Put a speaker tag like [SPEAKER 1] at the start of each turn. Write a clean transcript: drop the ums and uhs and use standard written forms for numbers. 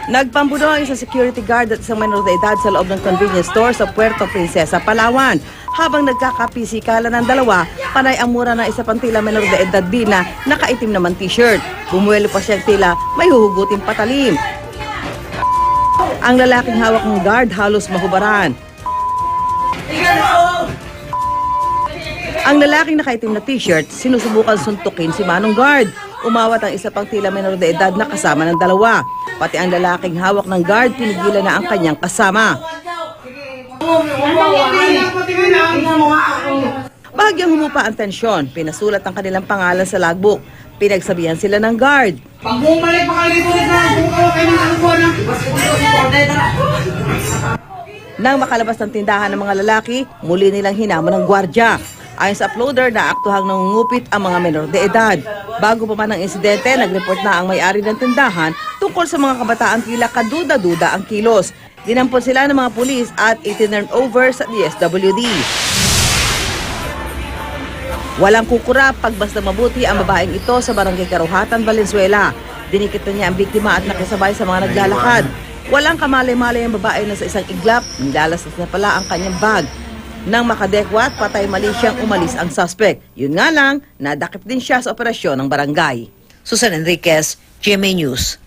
[SPEAKER 1] Nagpambuno ang isang security guard at isang menor de edad sa loob ng convenience store sa Puerto Princesa, Palawan. Habang nagkakapisikalan ng dalawa, panay ang mura ng isa pang tila menor de edad din na nakaitim naman t-shirt. Bumuelo pa siyang tila may huhuguting patalim. Ang lalaking hawak ng guard halos mahubaran. Ang lalaking nakaitim na t-shirt, sinusubukan suntukin si manong guard. Umawat ang isa pang tila menor de edad na kasama ng dalawa. Pati ang lalaking hawak ng guard, pinigilan na ang kanyang kasama. Bahagyang humupa ang tensyon, pinasulat ang kanilang pangalan sa logbook. Pinagsabihan sila ng guard.
[SPEAKER 2] Pag bumalik pa kayo
[SPEAKER 1] Nang makalabas ng tindahan ng mga lalaki, muli nilang hinamon ng gwardya. Ayon sa uploader, naaktuhang nangungupit ang mga menor de edad. Bago pa man ang insidente, nag-report na ang may-ari ng tindahan tungkol sa mga kabataan tila kaduda-duda ang kilos. Dinampot sila ng mga pulis at itinurn over sa DSWD. Walang kukurap pag basta mabuti ang babaeng ito sa Barangay Karuhatan, Valenzuela. Dinikit na niya ang biktima at nakisabay sa mga naglalakad. Walang kamalay-malay ang babae na sa isang iglap, nilalasas na pala ang kanyang bag. Nang makadekwat, patay mali siyang umalis ang suspect. Yun nga lang, nadakip din siya sa operasyon ng barangay.
[SPEAKER 3] Susan Enriquez, GMA News.